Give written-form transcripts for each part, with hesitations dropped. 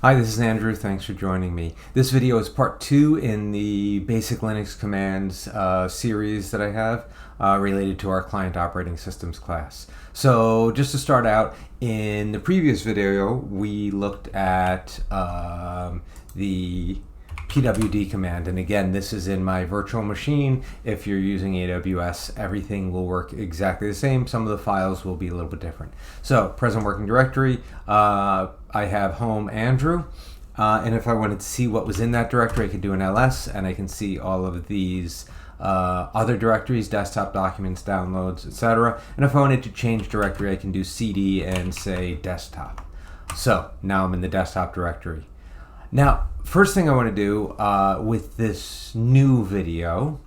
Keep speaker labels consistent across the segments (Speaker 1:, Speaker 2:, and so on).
Speaker 1: Hi, this is Andrew. Thanks for joining me. This video is part 2 in the basic Linux commands series that I have related to our client operating systems class. So just to start out, in the previous video we looked at the pwd command, and again, this is in my virtual machine. If you're using AWS, everything will work exactly the same. Some of the files will be a little bit different. So present working directory, I have home Andrew, and if I wanted to see what was in that directory, I could do an ls, and I can see all of these other directories: desktop, documents, downloads, etc. And if I wanted to change directory, I can do cd and say desktop. So now I'm in the desktop directory. Now, first thing I want to do with this new video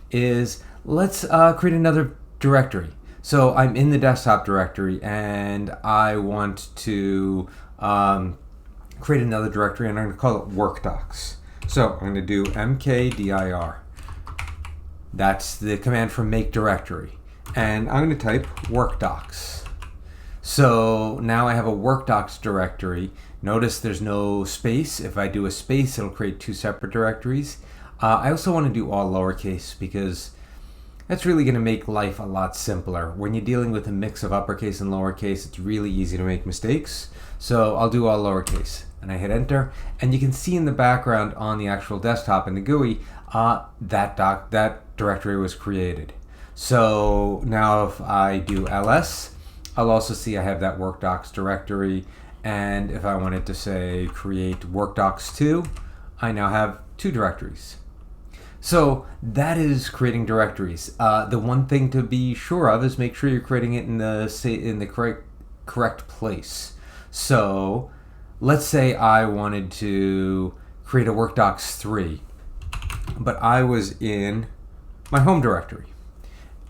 Speaker 1: is let's create another directory. So I'm in the desktop directory and I want to create another directory, and I'm going to call it workdocs. So I'm going to do mkdir. That's the command for make directory. And I'm going to type workdocs. So now I have a workdocs directory. Notice there's no space. If I do a space, it'll create two separate directories. I also want to do all lowercase because that's really going to make life a lot simpler. When you're dealing with a mix of uppercase and lowercase, it's really easy to make mistakes. So I'll do all lowercase, and I hit enter, and you can see in the background on the actual desktop in the GUI that directory was created. So now if I do ls, I'll also see I have that workdocs directory, and if I wanted to say create workdocs2, I now have two directories. So that is creating directories. The one thing to be sure of is make sure you're creating it in the correct place. So let's say I wanted to create a workdocs3, but I was in my home directory,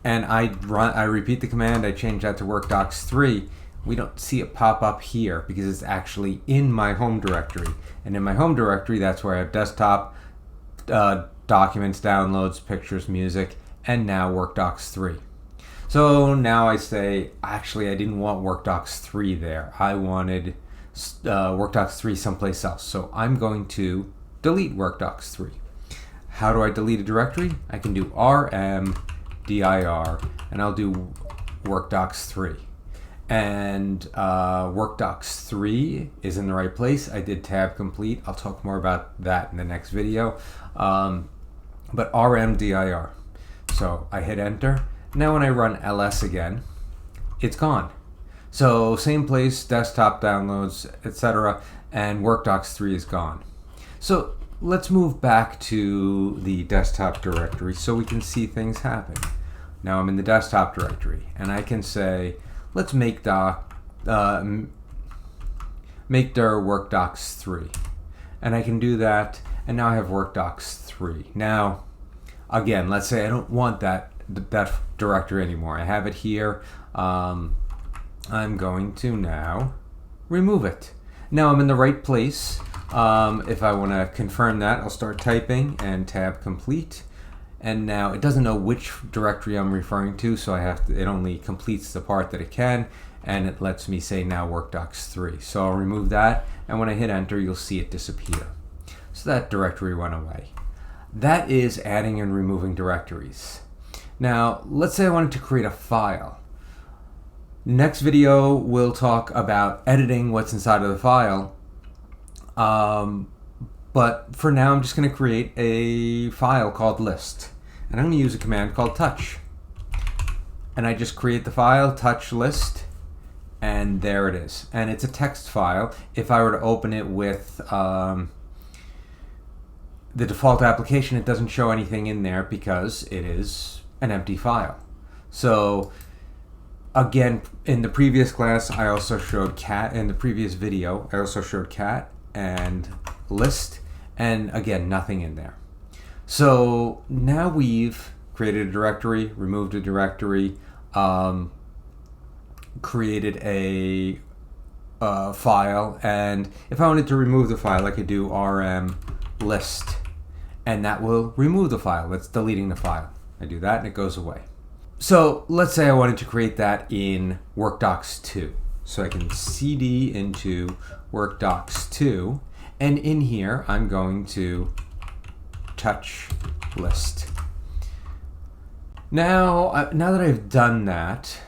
Speaker 1: and I repeat the command, I change that to workdocs3. We don't see it pop up here because it's actually in my home directory. And in my home directory, that's where I have desktop, documents, downloads, pictures, music, and now workdocs3. So now I say, actually, I didn't want workdocs3 there. I wanted workdocs3 someplace else. So I'm going to delete workdocs3. How do I delete a directory? I can do rm-dir, and I'll do workdocs3. And workdocs3 is in the right place. I did tab complete. I'll talk more about that in the next video. But rm-dir. So I hit enter. Now when I run ls again, it's gone. So same place, desktop, downloads, etc. and workdocs3 is gone. So let's move back to the desktop directory so we can see things happen. Now I'm in the desktop directory, and I can say, let's make dir workdocs3, and I can do that, and now I have workdocs3. Now, again, let's say I don't want that directory anymore. I have it here. I'm going to now remove it. Now I'm in the right place. If I want to confirm that, I'll start typing and tab complete. And now it doesn't know which directory I'm referring to, so it only completes the part that it can, and it lets me say now workdocs3. So I'll remove that, and when I hit enter, you'll see it disappear. So that directory went away. That is adding and removing directories. Now, let's say I wanted to create a file. Next video, we'll talk about editing what's inside of the file. But for now, I'm just going to create a file called list. And I'm going to use a command called touch. And I just create the file, touch list, and there it is. And it's a text file. If I were to open it with the default application, it doesn't show anything in there because it is an empty file. So again, in the previous class, I also showed cat. In the previous video, I also showed cat and list, and again, nothing in there. So now we've created a directory, removed a directory, created a file, and if I wanted to remove the file, I could do rm list, and that will remove the file. That's deleting the file. I do that and it goes away. So let's say I wanted to create that in workdocs2. So I can cd into workdocs2, And in here, I'm going to touch list. Now that I've done that,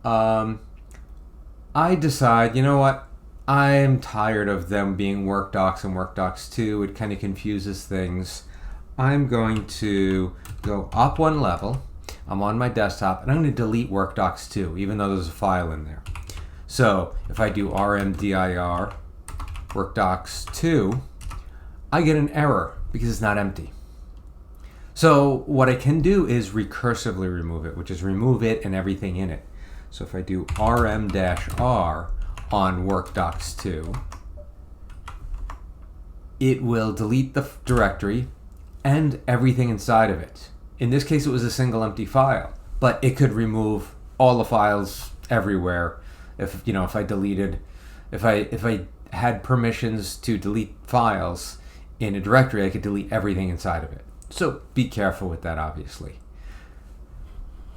Speaker 1: I decide, you know what? I'm tired of them being work docs and work docs 2. It kind of confuses things. I'm going to go up one level. I'm on my desktop, and I'm going to delete work docs 2, even though there's a file in there. So if I do rmdir work docs 2, I get an error because it's not empty. So what I can do is recursively remove it, which is remove it and everything in it. So if I do rm-r on workdocs2, it will delete the directory and everything inside of it. In this case, it was a single empty file, but it could remove all the files everywhere. If I had permissions to delete files in a directory, I could delete everything inside of it. So be careful with that, obviously.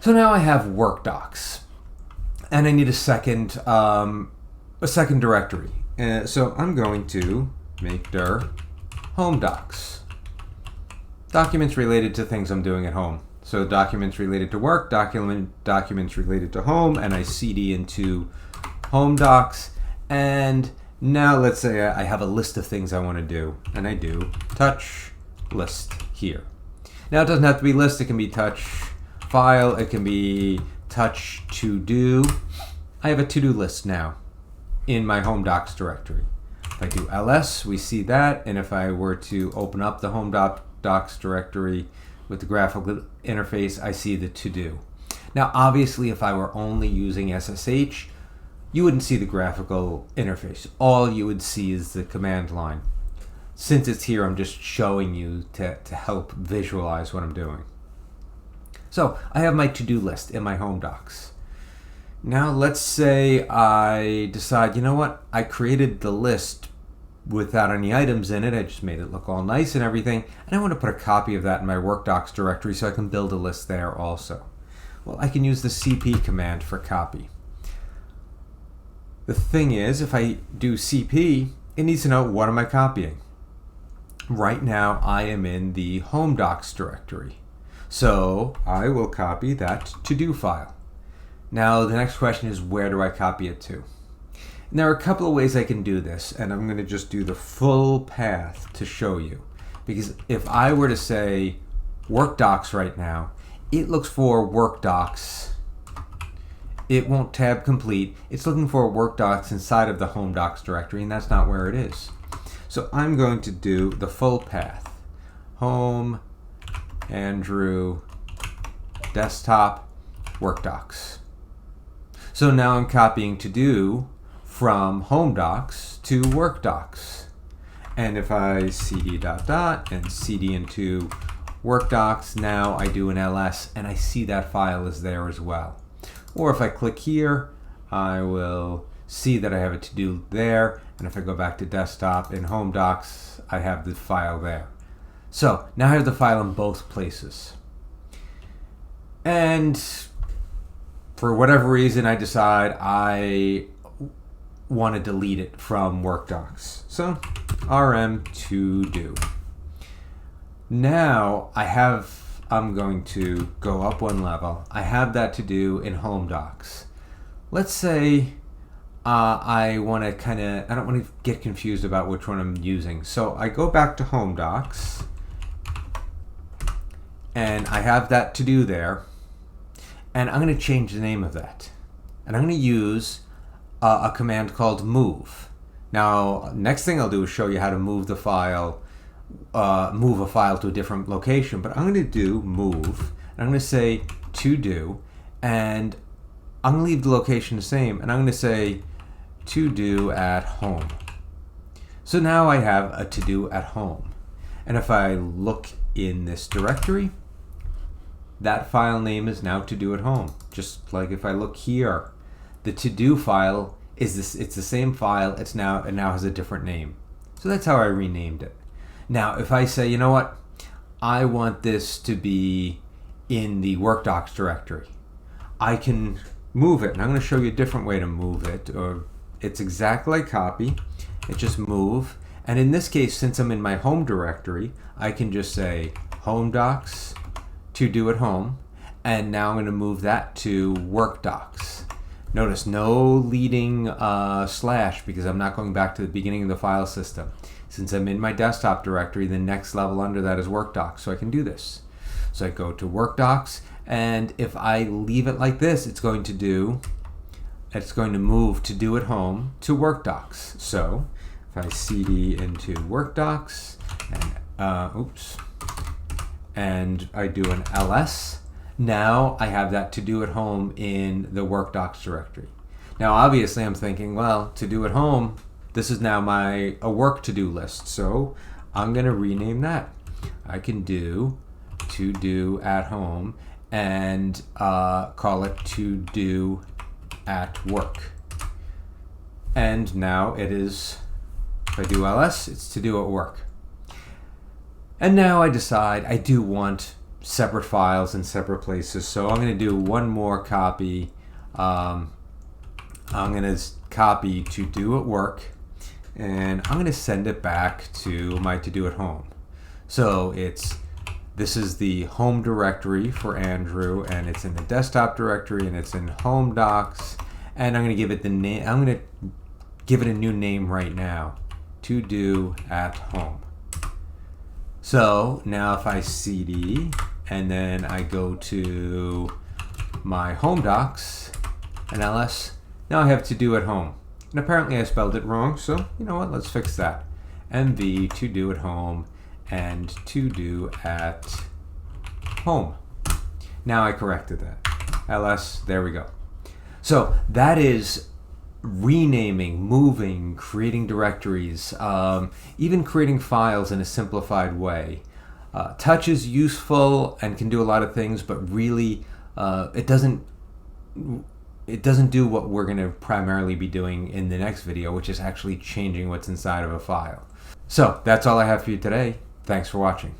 Speaker 1: So now I have workdocs, and I need a second directory. So I'm going to make dir home docs. Documents related to things I'm doing at home. So documents related to work, documents related to home, and I cd into home docs. And now let's say I have a list of things I want to do, and I do touch list here. Now it doesn't have to be list, it can be touch file, it can be touch to do. I have a to-do list now in my home docs directory. If I do ls, we see that, and if I were to open up the home docs directory with the graphical interface, I see the to-do. Now obviously if I were only using SSH, you wouldn't see the graphical interface. All you would see is the command line. Since it's here, I'm just showing you to help visualize what I'm doing. So I have my to-do list in my home docs. Now let's say I decide, you know what, I created the list without any items in it. I just made it look all nice and everything, and I want to put a copy of that in my work docs directory so I can build a list there also. Well, I can use the cp command for copy. The thing is, if I do cp, it needs to know what am I copying. Right now I am in the home docs directory, so I will copy that to-do file. Now the next question is, where do I copy it to? And there are a couple of ways I can do this, and I'm going to just do the full path to show you. Because if I were to say work docs right now, it looks for work docs. It won't tab complete. It's looking for work docs inside of the home docs directory, and that's not where it is. So I'm going to do the full path. Home, Andrew, desktop, work docs. So now I'm copying to do from home docs to work docs. And if I cd ... and cd into work docs, now I do an ls and I see that file is there as well. Or if I click here, I will see that I have a to-do there, and if I go back to desktop in home docs, I have the file there. So now I have the file in both places. And for whatever reason, I decide I want to delete it from work docs. So rm to do. Now I'm going to go up one level. I have that to do in home docs. Let's say I don't want to get confused about which one I'm using. So I go back to home docs, and I have that to do there, and I'm going to change the name of that. And I'm going to use a command called move. Now, next thing I'll do is show you how to move the file, move a file to a different location, but I'm going to do move, and I'm going to say to do, and I'm going to leave the location the same, and I'm going to say to do at home. So now I have a to do at home. And if I look in this directory, that file name is now to do at home. Just like if I look here, the to do file is this, it's the same file, it now has a different name. So that's how I renamed it. Now if I say, you know what, I want this to be in the work docs directory, I can move it, and I'm going to show you a different way to move it. Or it's exactly like copy, it's just move, And in this case, since I'm in my home directory, I can just say home docs to do at home. And now I'm going to move that to work docs. Notice no leading slash, because I'm not going back to the beginning of the file system. Since I'm in my desktop directory, the next level under that is work docs, so I can do this. So I go to work docs, and if I leave it like this, it's going to move to do at home to work docs. So if I cd into work docs and I do an ls, now I have that to do at home in the work docs directory. Now obviously I'm thinking, well, to do at home, this is now a work to-do list, so I'm going to rename that. I can do to do at home and call it to do at work. And now it is, if I do ls, it's to do at work. And now I decide I do want separate files in separate places, so I'm going to do one more copy. I'm going to copy to do at work, and I'm going to send it back to my to do at home. So this is the home directory for Andrew, and it's in the desktop directory, and it's in home docs, and I'm going to give it the name. I'm going to give it a new name right now, to do at home. So now if I cd and then I go to my home docs and ls, now I have to do at home. And apparently I spelled it wrong, so you know what, let's fix that. mv to do at home and to do at home. Now I corrected that. ls, there we go. So that is renaming, moving, creating directories, even creating files in a simplified way. Touch is useful and can do a lot of things, but really it doesn't do what we're going to primarily be doing in the next video, which is actually changing what's inside of a file. So that's all I have for you today. Thanks for watching.